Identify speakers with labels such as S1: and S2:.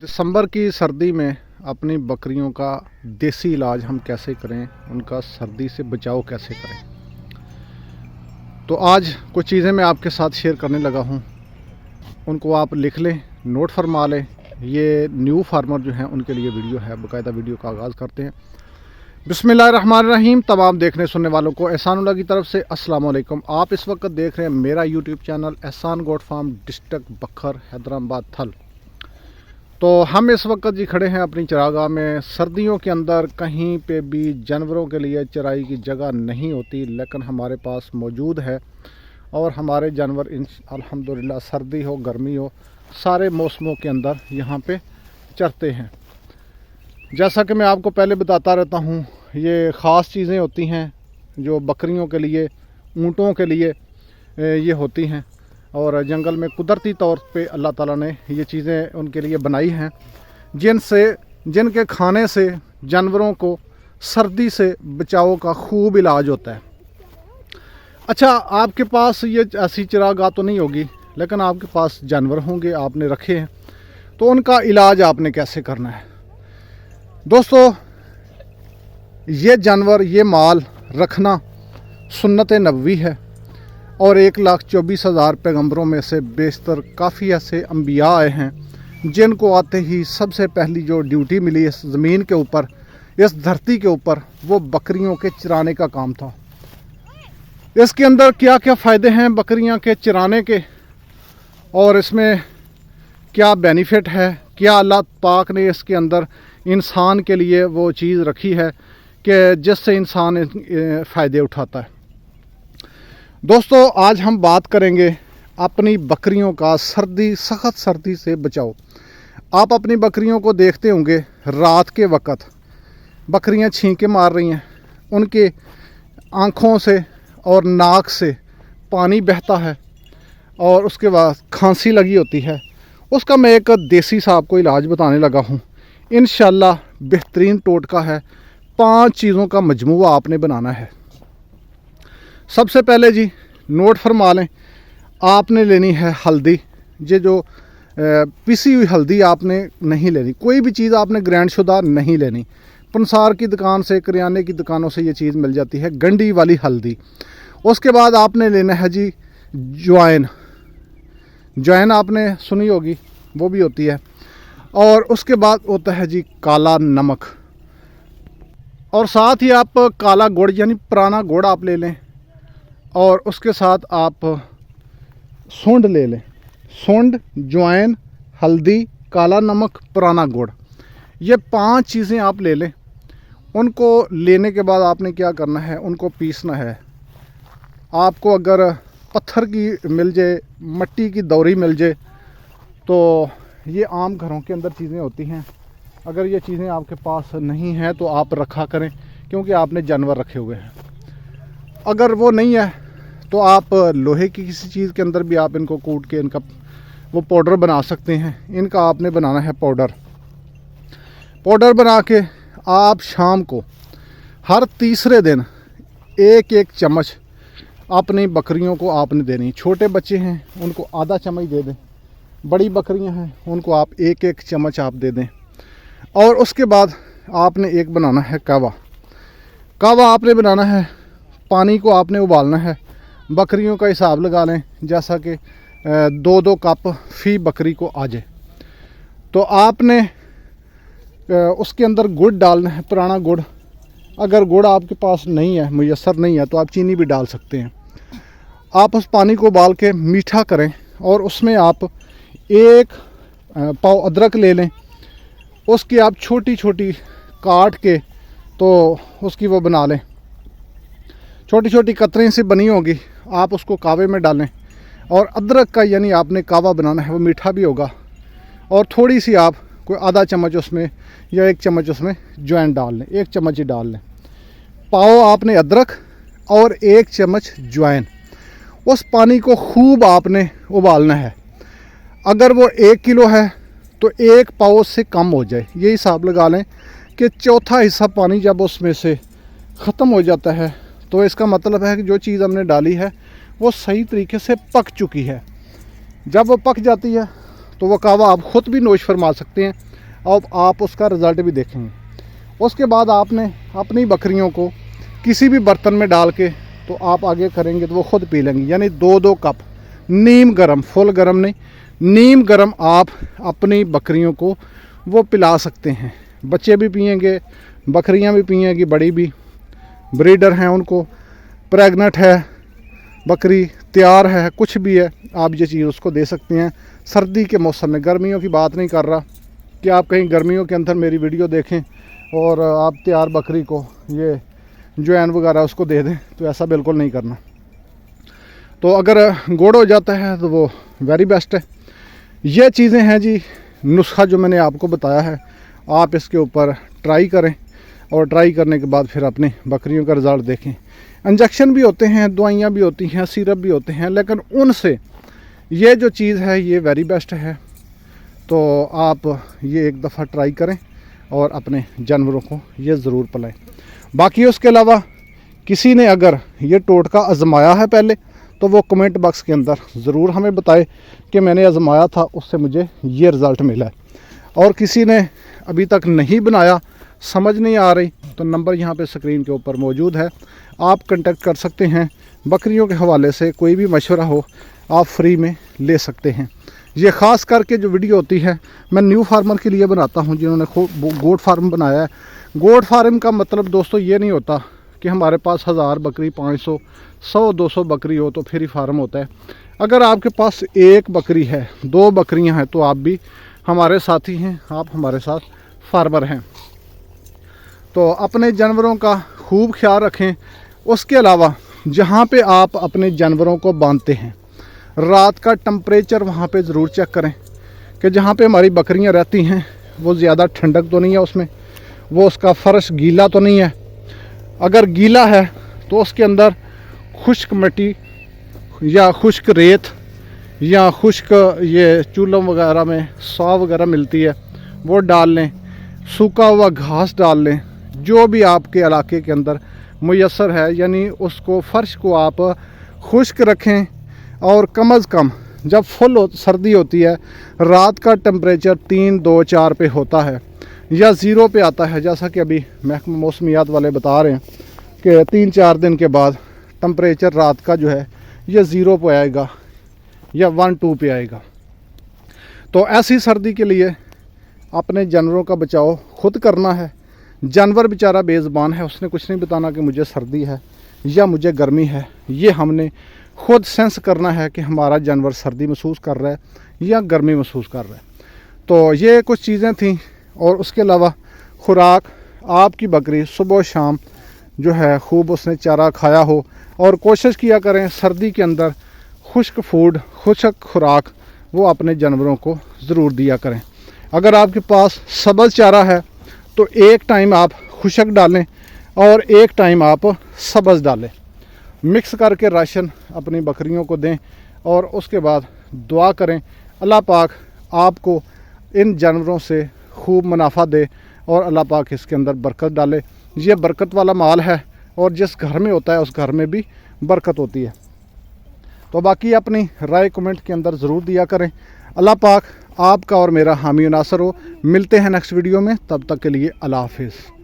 S1: दिसंबर की सर्दी में अपनी बकरियों का देसी इलाज हम कैसे करें, उनका सर्दी से बचाव कैसे करें। तो आज कुछ चीज़ें मैं आपके साथ शेयर करने लगा हूं, उनको आप लिख लें, नोट फरमा लें। ये न्यू फार्मर जो हैं उनके लिए वीडियो है। बाकायदा वीडियो का आगाज़ करते हैं। बिस्मिल्लाहिर्रहमानिर्रहीम। तमाम देखने सुनने वालों को एहसानुल्लाह की तरफ से अस्सलाम वालेकुम। आप इस वक्त देख रहे हैं मेरा यूट्यूब चैनल एहसान गोट फार्म, डिस्ट्रिक्ट बखर, हैदराबाद थल। तो हम इस वक्त जी खड़े हैं अपनी चरागाह में। सर्दियों के अंदर कहीं पे भी जानवरों के लिए चराई की जगह नहीं होती, लेकिन हमारे पास मौजूद है और हमारे जानवर अल्हम्दुलिल्लाह सर्दी हो गर्मी हो सारे मौसमों के अंदर यहाँ पे चरते हैं। जैसा कि मैं आपको पहले बताता रहता हूँ, ये ख़ास चीज़ें होती हैं जो बकरियों के लिए, ऊँटों के लिए ये होती हैं, और जंगल में कुदरती तौर पे अल्लाह ताला ने ये चीज़ें उनके लिए बनाई हैं, जिनके खाने से जानवरों को सर्दी से बचाव का खूब इलाज होता है। अच्छा, आपके पास ये ऐसी चरागाह तो नहीं होगी, लेकिन आपके पास जानवर होंगे, आपने रखे हैं, तो उनका इलाज आपने कैसे करना है। दोस्तों, ये जानवर, ये माल रखना सुन्नत नबवी है, और 1,24,000 पैगम्बरों में से बेशतर काफ़ी ऐसे अम्बिया आए हैं जिनको आते ही सबसे पहली जो ड्यूटी मिली इस ज़मीन के ऊपर, इस धरती के ऊपर, वो बकरियों के चराने का काम था। इसके अंदर क्या क्या फ़ायदे हैं बकरियां के चराने के, और इसमें क्या बेनिफिट है, क्या अल्लाह पाक ने इसके अंदर इंसान के लिए वो चीज़ रखी है कि जिससे इंसान फ़ायदे उठाता है। दोस्तों, आज हम बात करेंगे अपनी बकरियों का सख्त सर्दी से बचाओ। आप अपनी बकरियों को देखते होंगे, रात के वक़्त बकरियां छींके मार रही हैं, उनके आँखों से और नाक से पानी बहता है और उसके बाद खांसी लगी होती है। उसका मैं एक देसी सा आपको इलाज बताने लगा हूँ। इंशाल्लाह बेहतरीन टोटका है। 5 चीज़ों का मजमूआ आपने बनाना है। सबसे पहले जी नोट फरमा लें, आपने लेनी है हल्दी। ये जो पिसी हुई हल्दी आपने नहीं लेनी, कोई भी चीज़ आपने ग्रैंड शुदा नहीं लेनी। पंसार की दुकान से, करियाने की दुकानों से ये चीज़ मिल जाती है, गंडी वाली हल्दी। उसके बाद आपने लेना है जी ज्वाइन। ज्वाइन आपने सुनी होगी, वो भी होती है। और उसके बाद होता है जी काला नमक, और साथ ही आप काला गुड़ यानी पुराना गुड़ आप ले लें, और उसके साथ आप सूंड ले लें। सूंड, ज्वाइन, हल्दी, काला नमक, पुराना गुड़, ये 5 चीज़ें आप ले लें। उनको लेने के बाद आपने क्या करना है, उनको पीसना है। आपको अगर पत्थर की मिल जाए, मट्टी की दौरी मिल जाए, तो ये आम घरों के अंदर चीज़ें होती हैं। अगर ये चीज़ें आपके पास नहीं हैं तो आप रखा करें, क्योंकि आपने जानवर रखे हुए हैं। अगर वो नहीं है तो आप लोहे की किसी चीज़ के अंदर भी आप इनको कूट के इनका वो पाउडर बना सकते हैं। इनका आपने बनाना है पाउडर बना के आप शाम को हर तीसरे दिन 1-1 चम्मच अपनी बकरियों को आपने देनी। छोटे बच्चे हैं उनको आधा चम्मच दे दें, बड़ी बकरियां हैं उनको आप 1-1 चम्मच आप दे दें। और उसके बाद आपने एक बनाना है कावा आपने बनाना है। पानी को आपने उबालना है। बकरियों का हिसाब लगा लें, जैसा कि 2-2 कप फी बकरी को आ जाए। तो आपने उसके अंदर गुड़ डालना है, पुराना गुड़। अगर गुड़ आपके पास नहीं है, मुयस्सर नहीं है, तो आप चीनी भी डाल सकते हैं। आप उस पानी को उबाल के मीठा करें, और उसमें आप 1 पाव अदरक ले लें। उसकी आप छोटी छोटी काट के तो उसकी वो बना लें, छोटी छोटी कतरें से बनी होगी, आप उसको कावे में डालें। और अदरक का यानी आपने कावा बनाना है, वो मीठा भी होगा। और थोड़ी सी आप कोई आधा चम्मच उसमें या 1 चम्मच उसमें ज्वाइन डाल लें, 1 चम्मच ही डाल लें। पाव आपने अदरक और 1 चम्मच ज्वाइन, उस पानी को खूब आपने उबालना है। अगर वो 1 किलो है तो 1 पाव से कम हो जाए। ये हिसाब लगा लें कि चौथा हिस्सा पानी जब उसमें से ख़त्म हो जाता है, तो इसका मतलब है कि जो चीज़ हमने डाली है वो सही तरीके से पक चुकी है। जब वो पक जाती है तो वो कावा आप ख़ुद भी नोश फरमा सकते हैं, अब आप उसका रिज़ल्ट भी देखेंगे। उसके बाद आपने अपनी बकरियों को किसी भी बर्तन में डाल के तो आप आगे करेंगे तो वो खुद पी लेंगी। यानी 2-2 कप नीम गर्म, फुल गर्म नहीं, नीम गर्म आप अपनी बकरियों को वो पिला सकते हैं। बच्चे भी पिएंगे, बकरियां भी पिएंगी, बड़ी भी, ब्रीडर हैं उनको, प्रेग्नेंट है बकरी, तैयार है, कुछ भी है, आप ये चीज़ उसको दे सकते हैं सर्दी के मौसम में। गर्मियों की बात नहीं कर रहा कि आप कहीं गर्मियों के अंदर मेरी वीडियो देखें और आप तैयार बकरी को ये जवैन वगैरह उसको दे दें, तो ऐसा बिल्कुल नहीं करना। तो अगर गुड़ हो जाता है तो वो वेरी बेस्ट है। ये चीज़ें हैं जी, नुस्खा जो मैंने आपको बताया है, आप इसके ऊपर ट्राई करें और ट्राई करने के बाद फिर अपनी बकरियों का रिज़ल्ट देखें। इंजेक्शन भी होते हैं, दवाइयाँ भी होती हैं, सिरप भी होते हैं, लेकिन उनसे ये जो चीज़ है ये वेरी बेस्ट है। तो आप ये एक दफ़ा ट्राई करें और अपने जानवरों को ये ज़रूर पिलाएं। बाकी उसके अलावा किसी ने अगर ये टोटका आजमाया है पहले, तो वो कमेंट बॉक्स के अंदर ज़रूर हमें बताए कि मैंने आजमाया था, उससे मुझे ये रिज़ल्ट मिला है। और किसी ने अभी तक नहीं बनाया, समझ नहीं आ रही, तो नंबर यहाँ पे स्क्रीन के ऊपर मौजूद है, आप कांटेक्ट कर सकते हैं। बकरियों के हवाले से कोई भी मशवरा हो आप फ्री में ले सकते हैं। ये ख़ास करके जो वीडियो होती है मैं न्यू फार्मर के लिए बनाता हूँ, जिन्होंने गोट फार्म बनाया है। गोट फार्म का मतलब दोस्तों ये नहीं होता कि हमारे पास 1000 बकरी, 500, 100, 200 बकरी हो तो फिर ही फार्म होता है। अगर आपके पास 1 बकरी है, 2 बकरियां हैं, तो आप भी हमारे साथी हैं, आप हमारे साथ फार्मर हैं। तो अपने जानवरों का खूब ख्याल रखें। उसके अलावा जहाँ पे आप अपने जानवरों को बांधते हैं, रात का टेम्परेचर वहाँ पे ज़रूर चेक करें कि जहाँ पे हमारी बकरियाँ रहती हैं वो ज़्यादा ठंडक तो नहीं है उसमें, वो उसका फर्श गीला तो नहीं है। अगर गीला है तो उसके अंदर खुश्क मिट्टी या खुश्क रेत या खुश्क ये चूल्हों वगैरह में सौ वगैरह मिलती है, वो डाल लें। सूखा हुआ घास डाल लें, जो भी आपके इलाके के अंदर मुयस्सर है। यानी उसको फ़र्श को आप खुश्क रखें। और कम अज़ कम जब फुल सर्दी होती है, रात का टेम्परेचर 3, 2, 4 पे होता है या 0 पे आता है, जैसा कि अभी महकमा मौसमियात वाले बता रहे हैं कि 3-4 दिन के बाद टेम्परेचर रात का जो है ये 0 पे आएगा या 1-2 पे आएगा। तो ऐसी सर्दी के लिए अपने जानवरों का बचाव खुद करना है। जानवर बेचारा बेज़बान है, उसने कुछ नहीं बताना कि मुझे सर्दी है या मुझे गर्मी है। ये हमने खुद सेंस करना है कि हमारा जानवर सर्दी महसूस कर रहा है या गर्मी महसूस कर रहा है। तो ये कुछ चीज़ें थी। और उसके अलावा खुराक, आपकी बकरी सुबह शाम जो है खूब उसने चारा खाया हो, और कोशिश किया करें सर्दी के अंदर खुश्क फूड, खुश्क खुराक वो अपने जानवरों को ज़रूर दिया करें। अगर आपके पास सब्ज़ चारा है तो एक टाइम आप खुश्क डालें और एक टाइम आप सब्ज़ डालें, मिक्स करके राशन अपनी बकरियों को दें। और उसके बाद दुआ करें अल्लाह पाक आपको इन जानवरों से खूब मुनाफा दे और अल्लाह पाक इसके अंदर बरकत डाले। ये बरकत वाला माल है और जिस घर में होता है उस घर में भी बरकत होती है। तो बाकी अपनी राय कमेंट के अंदर ज़रूर दिया करें। अल्लाह पाक आपका और मेरा हामी नासर हो। मिलते हैं नेक्स्ट वीडियो में, तब तक के लिए अल्लाह हाफिज़।